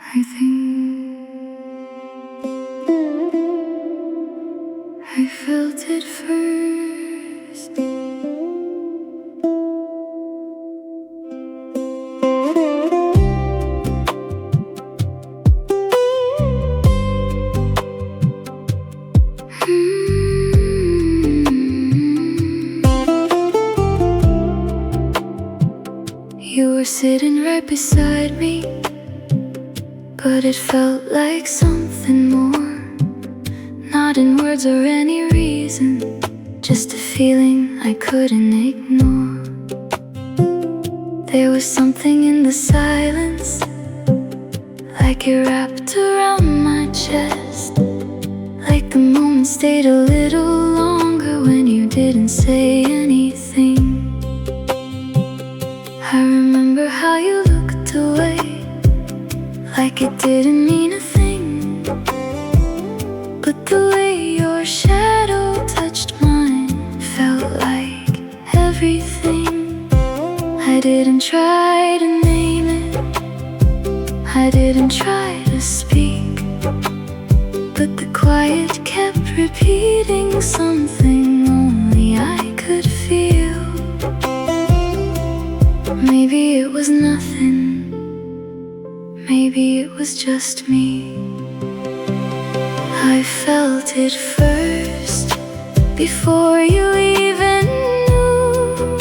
I think I felt it first. You were sitting right beside me, but it felt like something more. Not in words or any reason, just a feeling I couldn't ignore. There was something in the silence, like it wrapped around my chest. Like the moment stayed a little longer when you didn't say anything. I remember how you looked away, like it didn't mean a thing. But the way your shadow touched mine felt like everything. I didn't try to name it, I didn't try to speak, but the quiet kept repeating something only I could feel. Maybe it was nothing, maybe it was just me. I felt it first, before you even knew.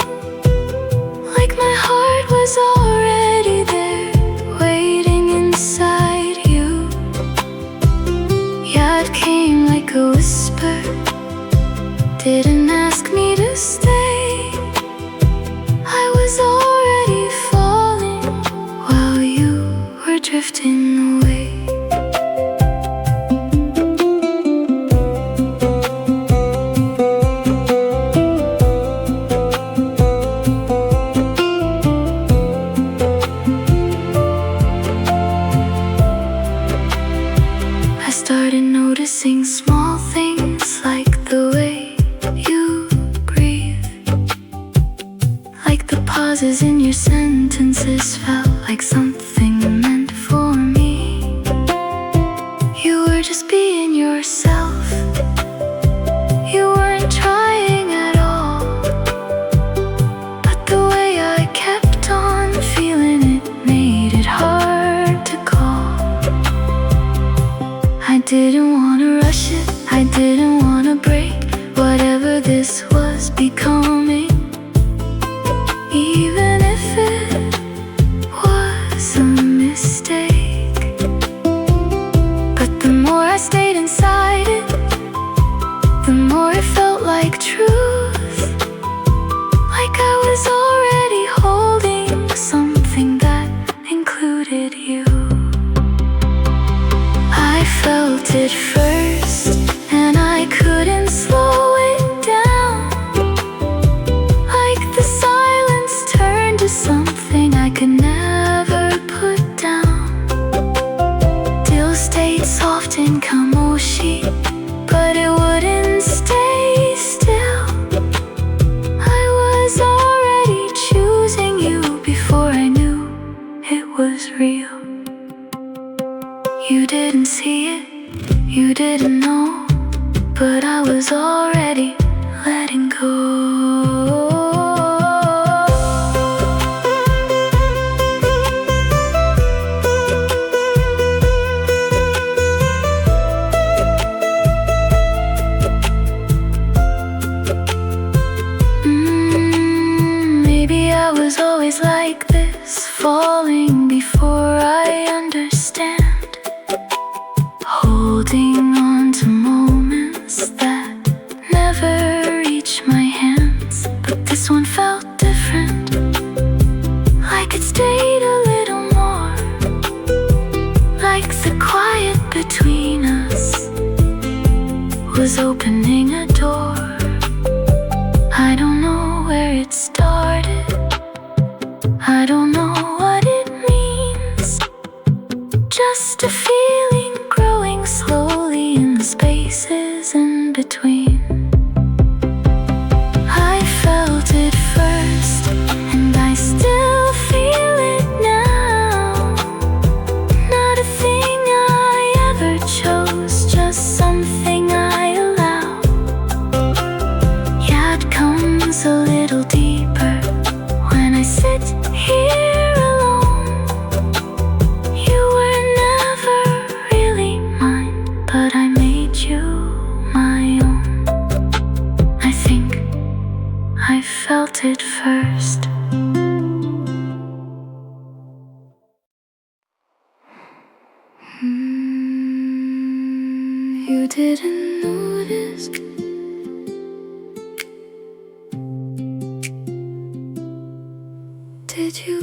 Like my heart was already there, waiting inside you. Yeah, it came like a whisper, didn't ask me to stay. I was already falling while you were drifting away. I started noticing small things, like the way you breathe, like the pauses in your sentences felt like something meant for me. You were just being yourself, you weren't trying at all. But the way I kept on feeling it made it hard to call. I didn't want to rush it, I didn't want to break whatever this was becoming, even if it was a mistake. But the more I stayed inside it, the more it felt like truth. Like I was already holding something that included you. I felt it first, and I couldn't slow it down. Like the silence turned to something I could never put down. Still stayed soft in kamoshi, but it wouldn't stay still. I was already choosing you before I knew it was real. You didn't see it, you didn't know, but I was already letting go. Maybe I was always like this, falling before I understand. Holding on to moments that never reach my hands. But this one felt different, like it stayed a little more. Like the quiet between us was opening a door. I don't know where it started, I don't know what it means. Just a feeling growing slowly in the spaces in between. I felt it first, and I still feel it now. Not a You didn't notice. Did you?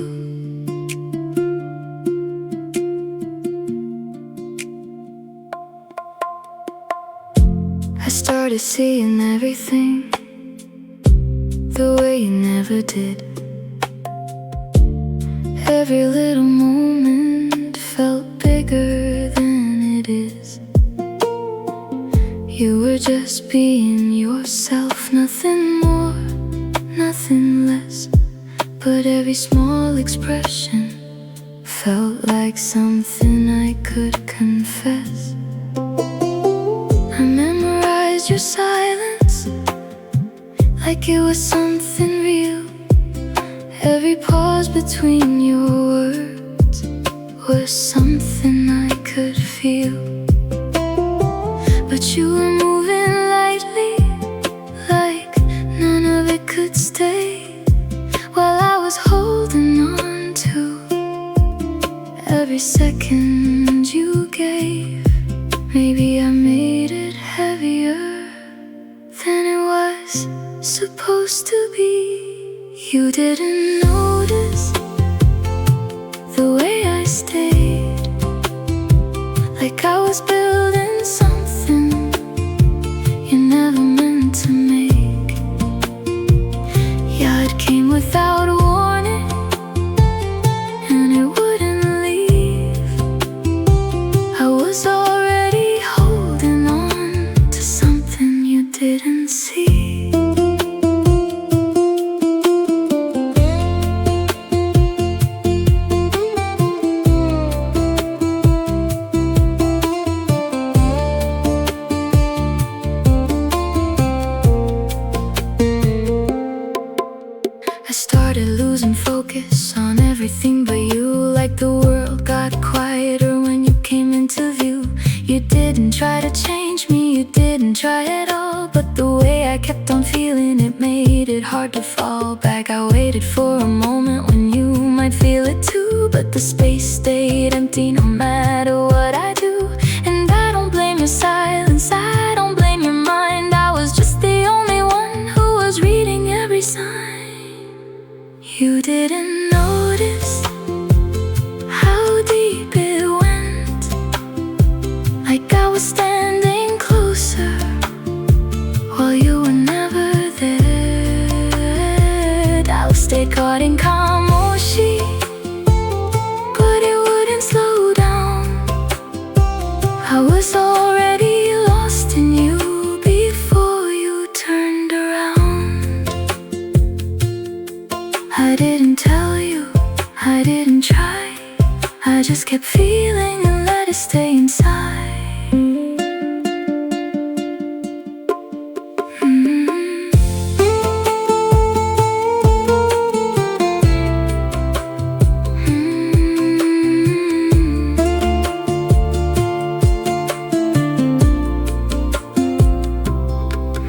I started seeing everything the way you never did. Every little moment felt bigger than it is. You were just being yourself, nothing more, nothing less. But every small expression felt like something I could confess. I memorized your silence like it was something real. Every pause between your words was something I could feel. But you were moving lightly, like none of it could stay, while I was holding on to every second you gave. Maybe I made it heavier than it was supposed to be. You didn't notice the way I stayed, like I was building something you never meant to make. Yeah, it came without warning, and it wouldn't leave. I was already holding on to something you didn't see. I started losing focus on everything but you, like the world got quieter when you came into view. You didn't try to change me, you didn't try at all, but the way I kept on feeling it made it hard to fall back. I waited for a moment when you might feel it too, but the space stayed empty no matter what I do. And I don't blame your silence, I don't blame your mind. I was just the only one who was reading every sign. You didn't notice how deep it went, like I was standing closer while you were never there. I stayed caught in kamoshi, but it wouldn't slow down. I was already lost in you before you turned around. I didn't tell you, I didn't try, I just kept feeling and let it stay inside.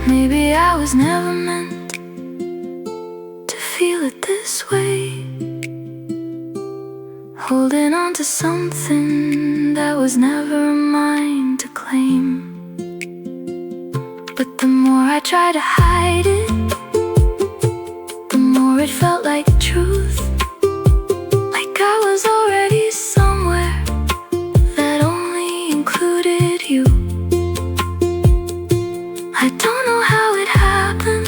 Maybe I was never meant to feel it this way, holding on to something that was never mine to claim. But the more I tried to hide it, the more it felt like truth, like I was already somewhere that only included you. I don't know how it happened,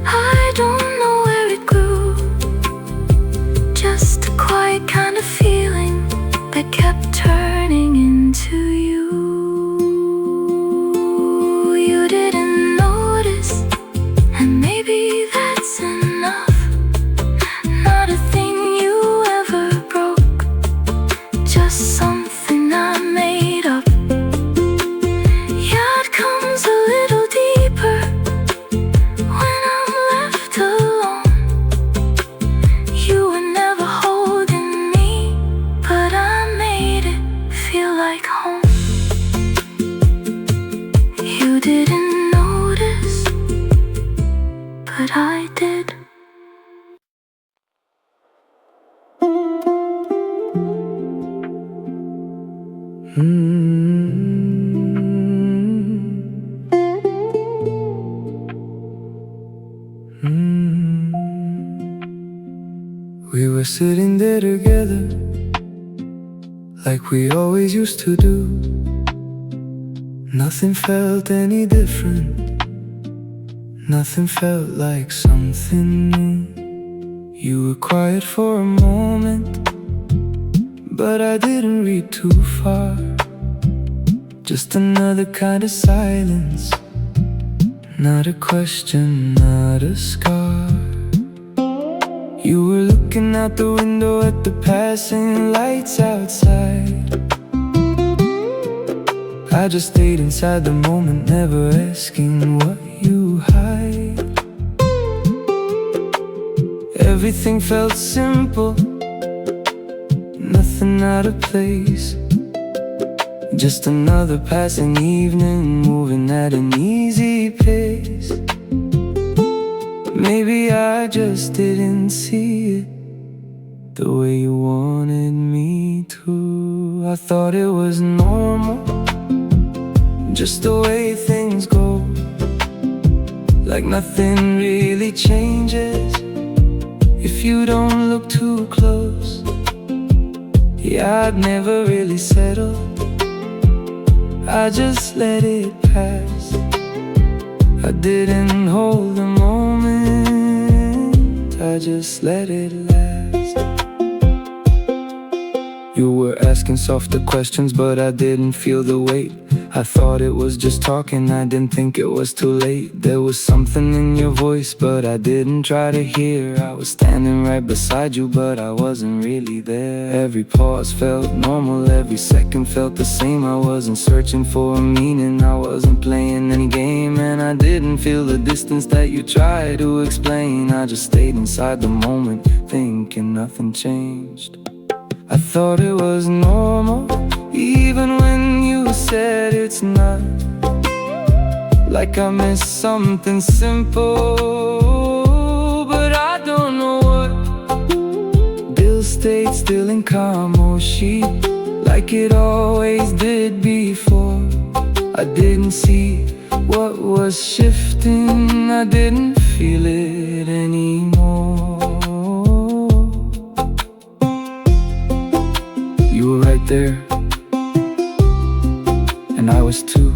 I don't know where it grew, just a quiet kind of feeling that kept turning into you. You didn't notice, and maybe that's enough. Not a thing you ever broke, just something I made up. Yeah, it comes a little deeper when I'm left alone. You were never holding me, but I made it feel like home. You didn't notice, but I did. were sitting there together, like we always used to do. Nothing felt any different. Nothing felt like something new. You were quiet for a moment, but I didn't read too far. Just another kind of silence. Not a question, not a scar. You were looking out the window at the passing lights outside. I just stayed inside the moment, never asking what you hide. Everything felt simple, nothing out of place. Just another passing evening, moving at an easy pace. Maybe I just didn't see it the way you wanted me to. I thought it was normal, just the way things go. Like nothing really changes if you don't look too close. Yeah, I'd never really settled, I just let it pass. I didn't hold the moment, I just let it last. You were asking softer questions, but I didn't feel the weight. I thought it was just talking, I didn't think it was too late. There was something in your voice, but I didn't try to hear. I was standing right beside you, but I wasn't really there. Every pause felt normal, every second felt the same. I wasn't searching for a meaning, I wasn't playing any game. And I didn't feel the distance that you tried to explain. I just stayed inside the moment, thinking nothing changed. I thought it was normal, even when you said it's not. Like I missed something simple, but I don't know what. Bill stayed still in Kamoshi, like it always did before. I didn't see what was shifting, I didn't feel it anymore. You were right there, and I was too.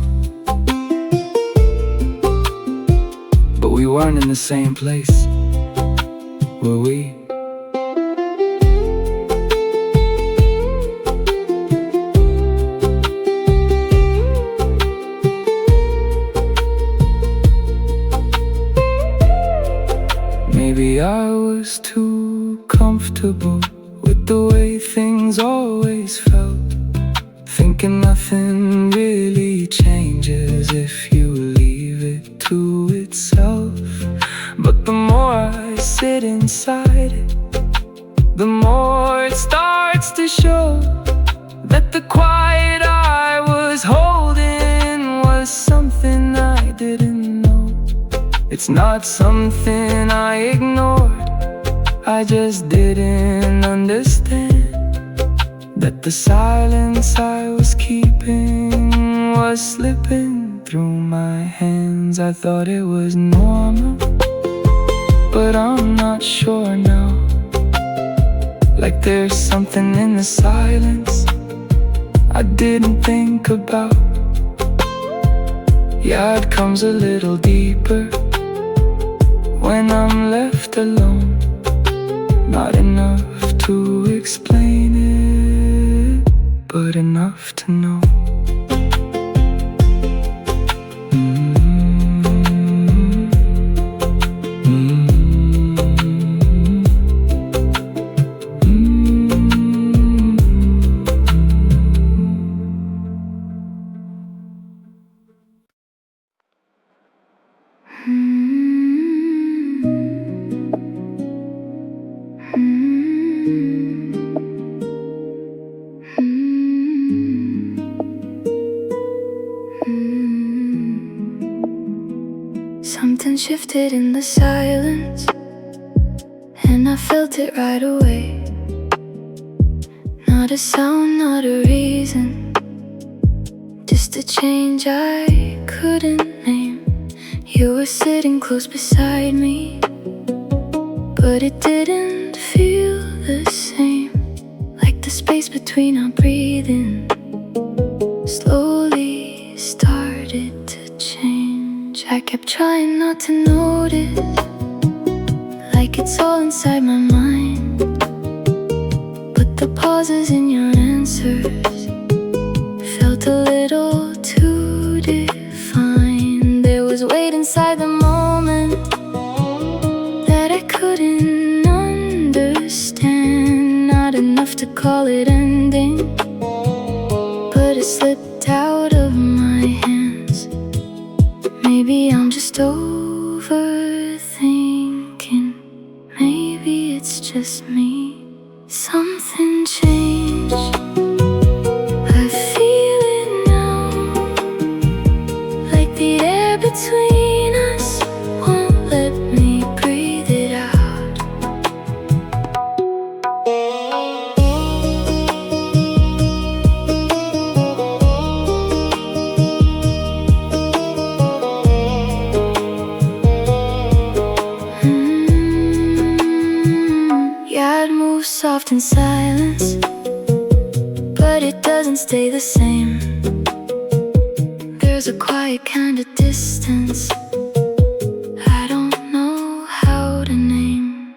But we weren't in the same place, were we? Maybe I was too comfortable with the way things always felt, thinking nothing really changes if you leave it to itself. But the more I sit inside it, the more it starts to show that the quiet I was holding was something I didn't know. It's not something I ignored, I just didn't understand that the silence I was keeping was slipping through my hands. I thought it was normal, but I'm not sure now. Like there's something in the silence I didn't think about. Yeah, it comes a little deeper when I'm left alone. Not enough to explain it, but enough to know. Something shifted in the silence, and I felt it right away. Not a sound, not a reason, just a change I couldn't name. You were sitting close beside me, but it didn't feel the same, like the space between our breathing slowly started to change. I kept trying not to notice, like it's all inside my mind, but the pauses in your answers felt a little too defined. There was weight inside the moment that I couldn't understand. Not enough to call it ending, but it slipped out of my hands. Maybe I'm just overthinking. Maybe it's just me. Something changed. I feel it now, like the air between us won't let me breathe it out. Yeah, I'd move soft in silence, but it doesn't stay the same. There's a quiet kind of distance I don't know how to name.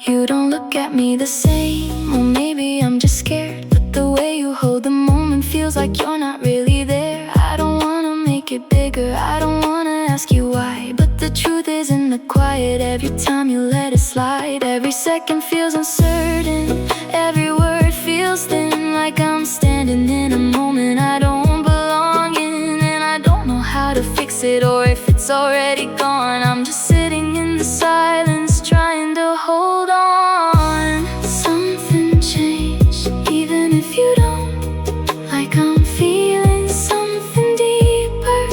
You don't look at me the same, or maybe I'm just scared, but the way you hold the moment feels like you're not really there. I don't wanna make it bigger, I don't wanna ask you why, but the truth is in the quiet. Every time you let it slide, every second feels uncertain, every word feels thin, like I'm standing in a moment I don't belong in. And I don't know how to fix it, or if it's already gone. I'm just sitting in the silence, trying to hold on. Something changed, even if you don't. Like I'm feeling something deeper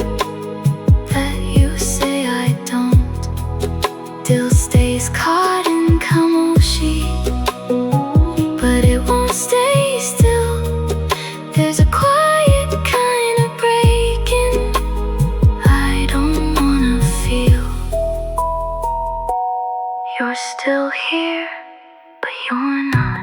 that you say I don't. Still stays caught in kamoshi, but it won't stay still. There's a quiet kind of breaking I don't wanna feel. You're still here, but you're not.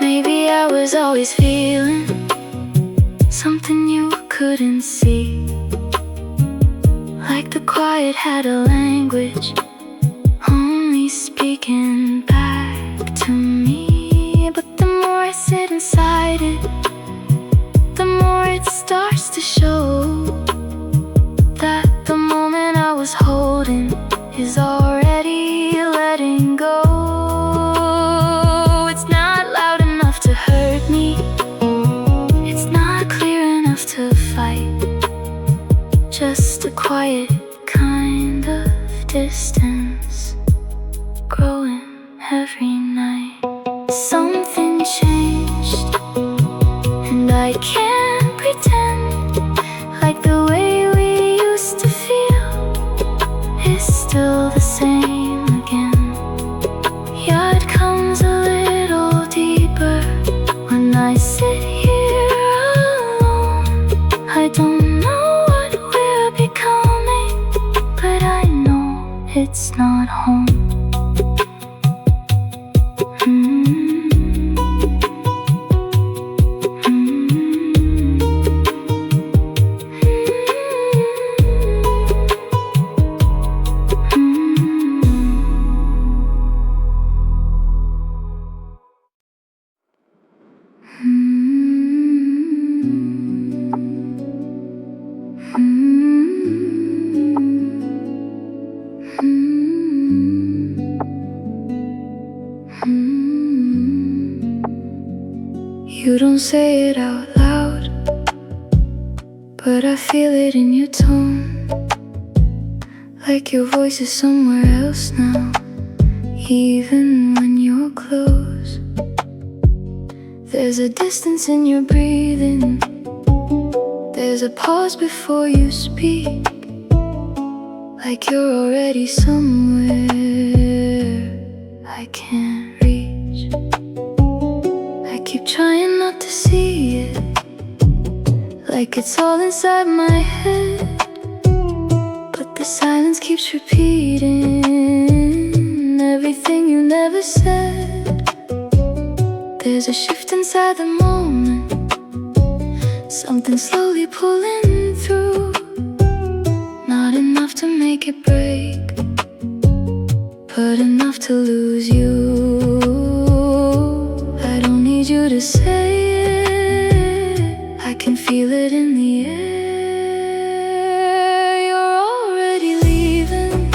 Maybe I was always feeling something you couldn't see, like the quiet had a language only speaking back to me. But the more I sit inside it, the more it starts to show that the moment I was holding is already letting go. It's not loud enough to hurt me, it's not clear enough to fight, just a quiet kind of distance growing every night. Something changed, and I can't pretend like the way we used to feel is still the same again. Yeah, it comes a little deeper when I sit here alone. I don't know what we're becoming, but I know it's not home. You don't say it out loud, but I feel it in your tone, like your voice is somewhere else now, even when you're close. There's a distance in your breathing, there's a pause before you speak, like you're already somewhere I can't reach. Keep trying not to see it, like it's all inside my head. But the silence keeps repeating everything you never said. There's a shift inside the moment, something slowly pulling through. Not enough to make it break, but enough to lose you. I don't need you to say it, I can feel it in the air. You're already leaving,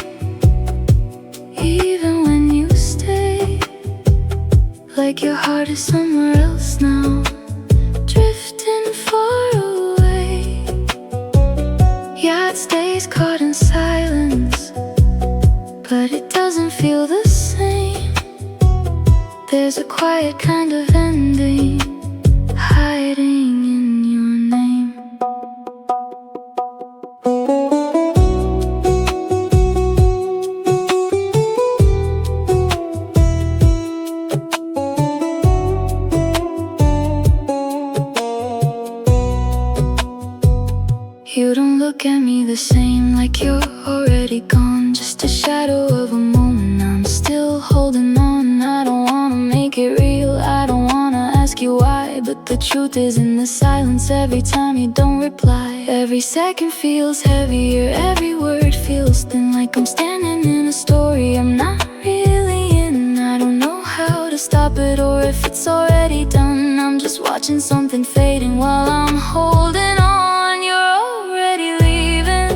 even when you stay. Like your heart is somewhere else now, drifting far away. Yeah, it stays caught in silence, but it doesn't feel the same. There's a quiet kind of ending hiding in your name. You don't look at me the same, like you're already gone. Just a shadow of a moment, I'm still holding on. I don't wanna make it real, I don't wanna ask you why, but the truth is in the silence. Every time you don't reply, every second feels heavier, every word feels thin. Like I'm standing in a story I'm not really in. I don't know how to stop it or if it's already done. I'm just watching something fading while I'm holding on. You're already leaving,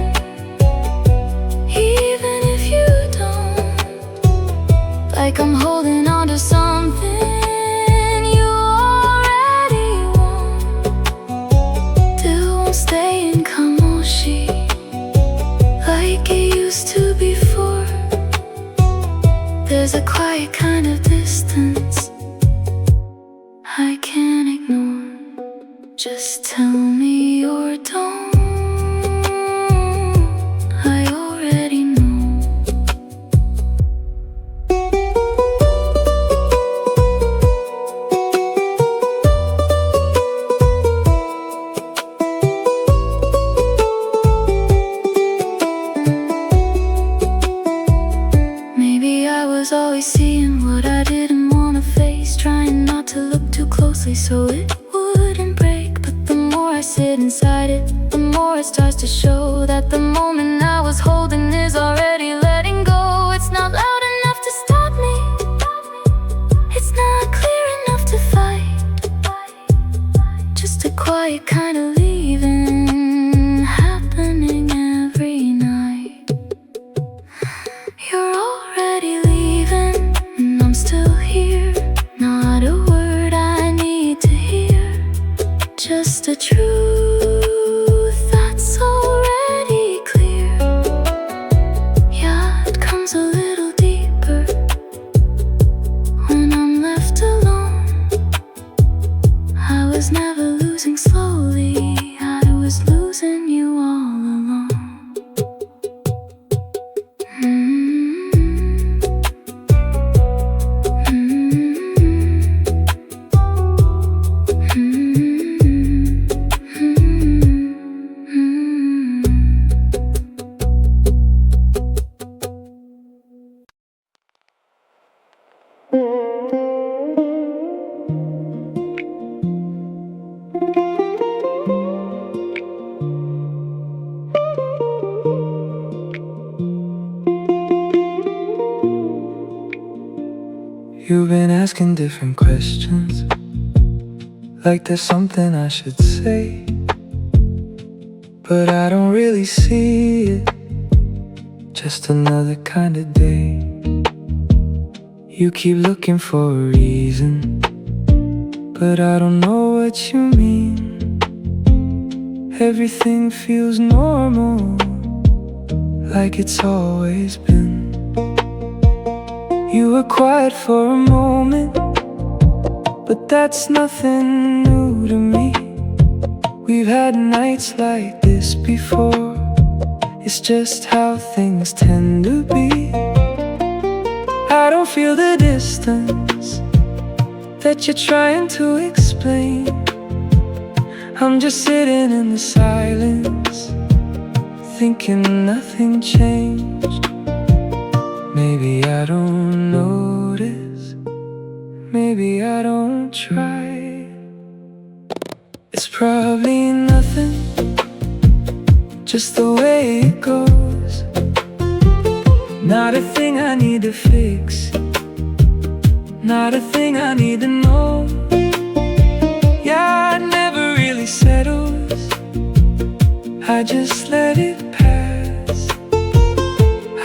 even if you don't. Like I'm holding on to something you already want. Still won't stay in kamoshi like it used to before. There's a quiet kind of distance I can't ignore. Just tell me or don't, I already know. Maybe I was always seeing what I didn't want to face, trying not to look too closely so it wouldn't break. But the more I sit inside it, the more it starts to show that the moment I was holding is already letting go. It's not loud enough to stop me, it's not clear enough to fight. Just a quiet kind of leaving happening every night. You're already leaving, and I'm still here. Not a word I need to hear, just a truth that's already clear. Yeah, it comes a little deeper when I'm left alone. I was never losing slowly, I was losing you all along. You've been asking different questions, like there's something I should say, but I don't really see it. Just another kind of day. You keep looking for a reason, but I don't know what you mean. Everything feels normal, like it's always been. You were quiet for a moment, but that's nothing new to me. We've had nights like this before, it's just how things tend to be. I don't feel the distance that you're trying to explain. I'm just sitting in the silence, thinking nothing changed. Maybe I don't notice, maybe I don't try. It's probably nothing, just the way it goes. Not a thing I need to fix, not a thing I need to know. Yeah, it never really settles, I just let it pass.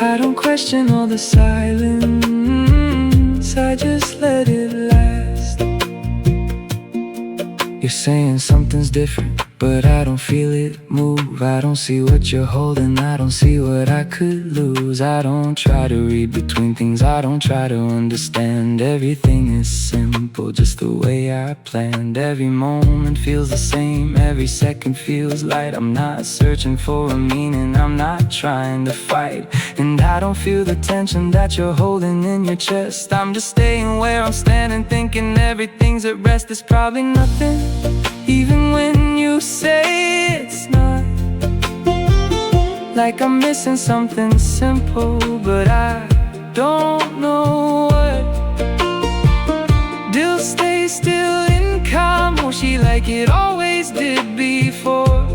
I don't question all the silence, I just let it last. You're saying something's different, but I don't feel it move. I don't see what you're holding, I don't see what I could lose. I don't try to read between things, I don't try to understand. Everything is simple, just the way I planned. Every moment feels the same, every second feels light. I'm not searching for a meaning, I'm not trying to fight. And I don't feel the tension that you're holding in your chest. I'm just staying where I'm standing, thinking everything's at rest. It's probably nothing, even when you say it's not. Like I'm missing something simple, but I don't know what. Dill stay still in calm, or she like it always did before.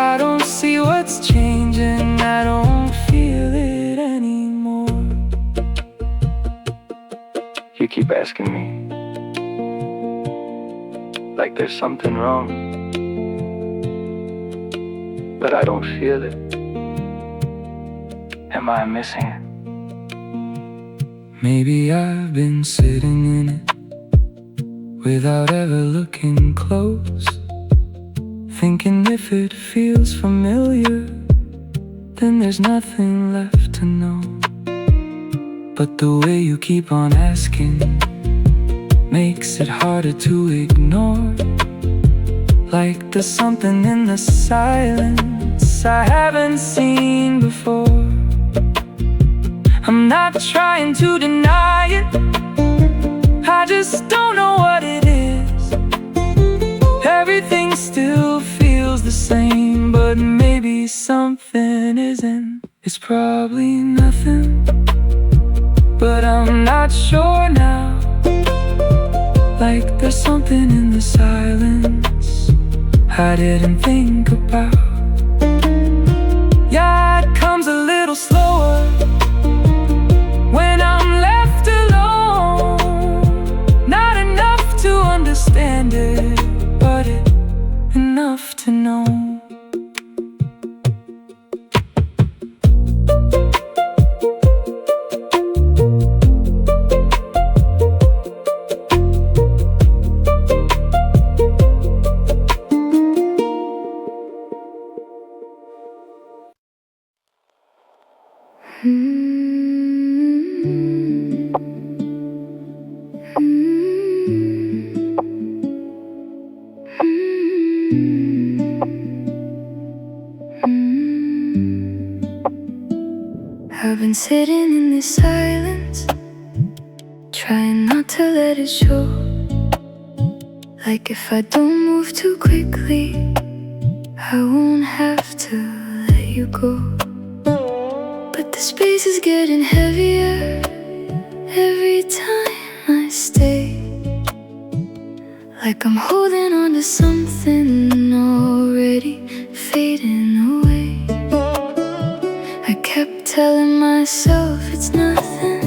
I don't see what's changing, I don't feel it anymore. You keep asking me like there's something wrong, but I don't feel it. Am I missing it? Maybe I've been sitting in it without ever looking close, thinking if it feels familiar, then there's nothing left to know. But the way you keep on asking makes it harder to ignore. Like there's something in the silence I haven't seen before. I'm not trying to deny it, I just don't know what it is. Everything still feels the same, but maybe something isn't. It's probably nothing, but I'm not sure now. Like there's something in the silence I didn't think about. Yeah, it comes a little slower when I'm left alone. Not enough to understand it, but enough to know. I've been sitting in this silence, trying not to let it show. Like if I don't move too quickly, I won't have to let you go. But the space is getting heavier every time I stay. Like I'm holding on to something already fading away. I kept telling myself it's nothing,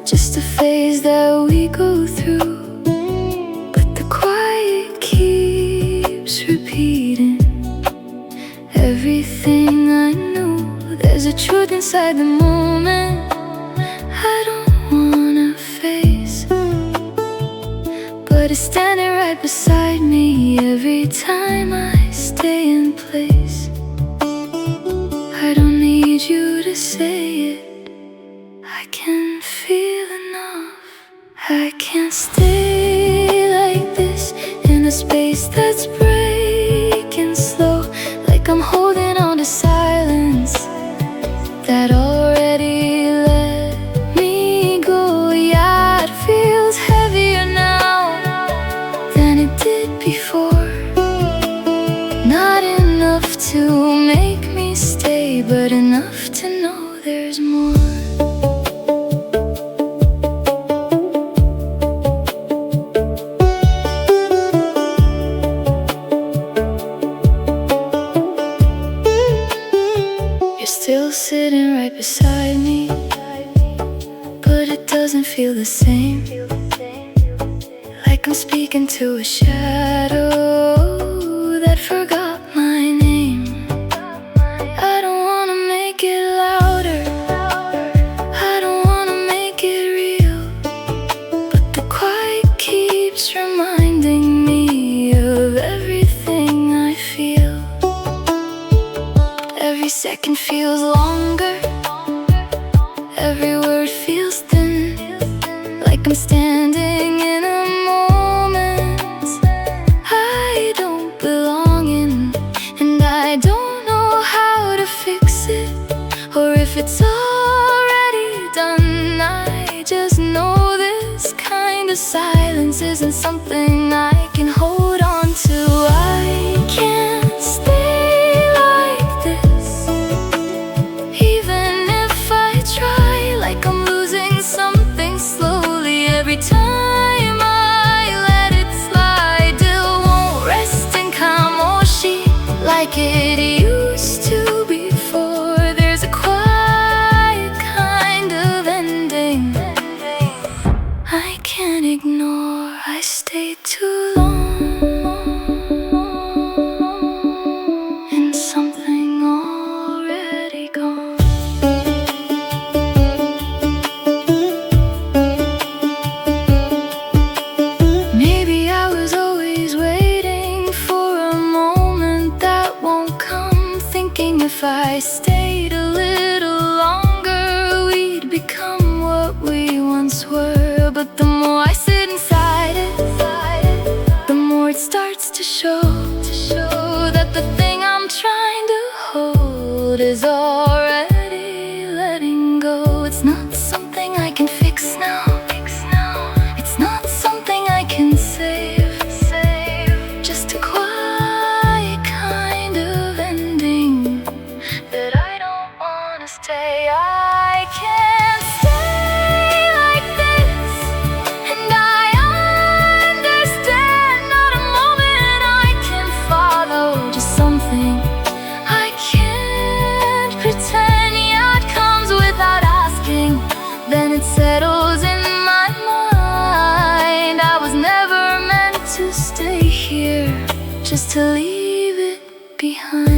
just a phase that we go through. But the quiet keeps repeating everything I knew. There's a truth inside the moment I don't wanna face, but it's standing right beside me every time I stay in place. I don't need you to say it, I can feel enough. I can't stay like this in a space that's breaking slow. Like I'm holding on to silence that already let me go. Yeah, it feels like I'm speaking to a shadow that forgot my name. I don't wanna make it louder, I don't wanna make it real, but the quiet keeps reminding me of everything I feel. Every second feels longer, every word feels thin, like I'm standing in a moment I don't belong in. And I don't know how to fix it, or if it's already done. I just know this kind of silence isn't something I can hold on to. I can't stay like this, even if I try, like I'm losing something slowly. Every time I let it slide, it won't rest in kamoshi like it used to before. There's a quiet kind of ending I can't ignore. I stay too long in something already gone. Maybe I was always waiting for a moment that won't come, thinking if I stayed a little longer we'd become what we once were. But the more I sit inside it, the more it starts to show that the thing I'm trying to hold is already letting go. It's not something I can fix now, it's not something I can save, just a quiet kind of ending that I don't wanna stay. I can't stay like this, and I understand. Not a moment I can follow, just something I can't pretend. Yeah, it comes without asking, then it settles in my mind. I was never meant to stay here, just to leave it behind.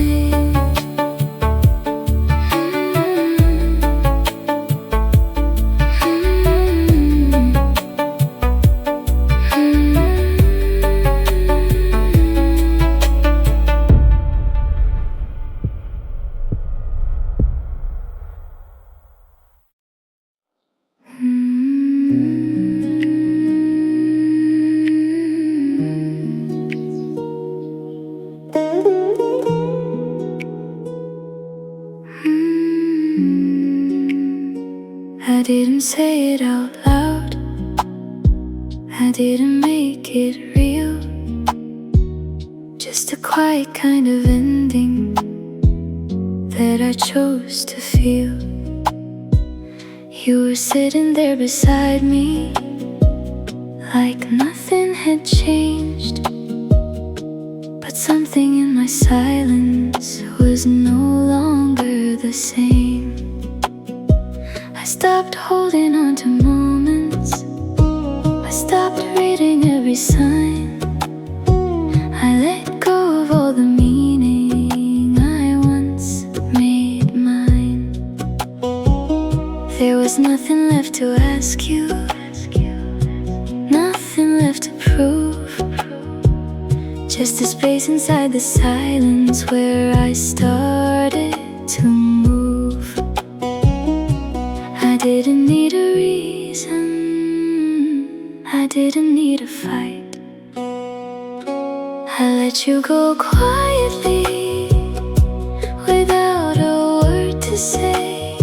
I didn't say it out loud, I didn't make it real, just a quiet kind of ending that I chose to feel. You were sitting there beside me, like nothing had changed, but something in my silence was no longer the same. I stopped holding on to moments, I stopped reading every sign. I let go of all the meaning I once made mine. There was nothing left to ask you, nothing left to prove, just a space inside the silence where I started to move. I didn't need a reason, I didn't need a fight. I let you go quietly, without a word to say,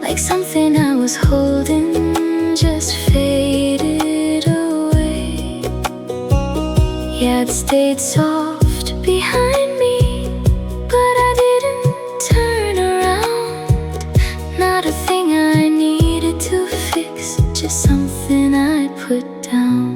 like something I was holding just faded away. Yeah, it stayed soft behind me, but I didn't turn around. Not a thing I needed to fix, just something I put down.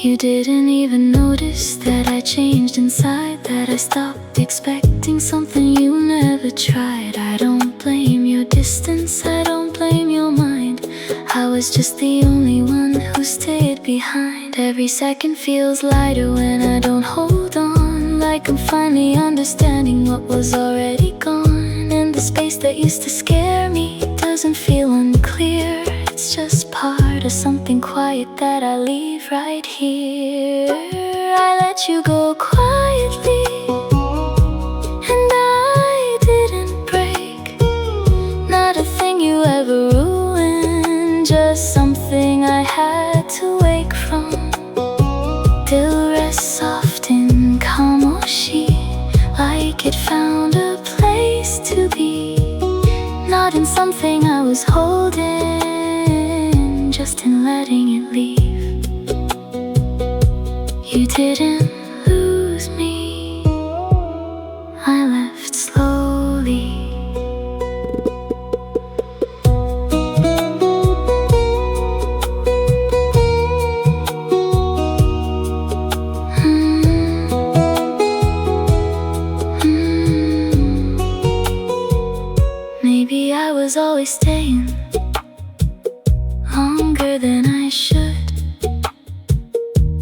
You didn't even notice that I changed inside, that I stopped expecting something you never tried. I don't blame your distance, I don't blame your mind. I was just the only one who stayed behind. Every second feels lighter when I don't hold on, like I'm finally understanding what was already gone. And the space that used to scare me doesn't feel unclear. It's just part of something quiet that I leave right here. I let you go quietly, and I didn't break. Not a thing you ever ruined, just something I had to wake from. Till rest soft in Kamoshi, like it found a place to be. Not in something I was holding, just in letting it leave. You didn't lose me, I left slowly. Maybe I was always staying longer than I should,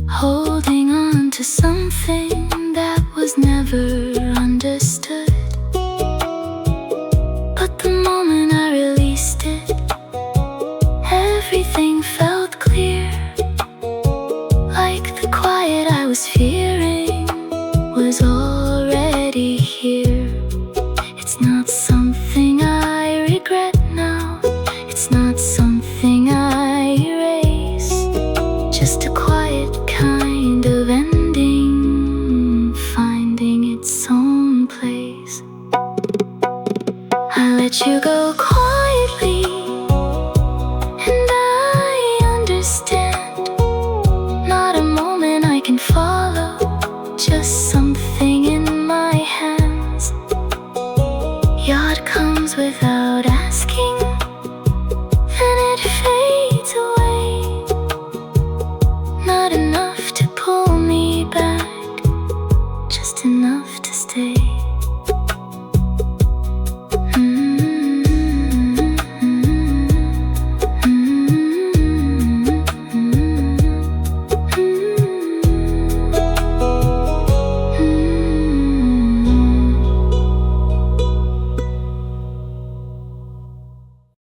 holding on to something that was never understood. But the moment I released it, everything felt clear. Like the quiet I was fearing was all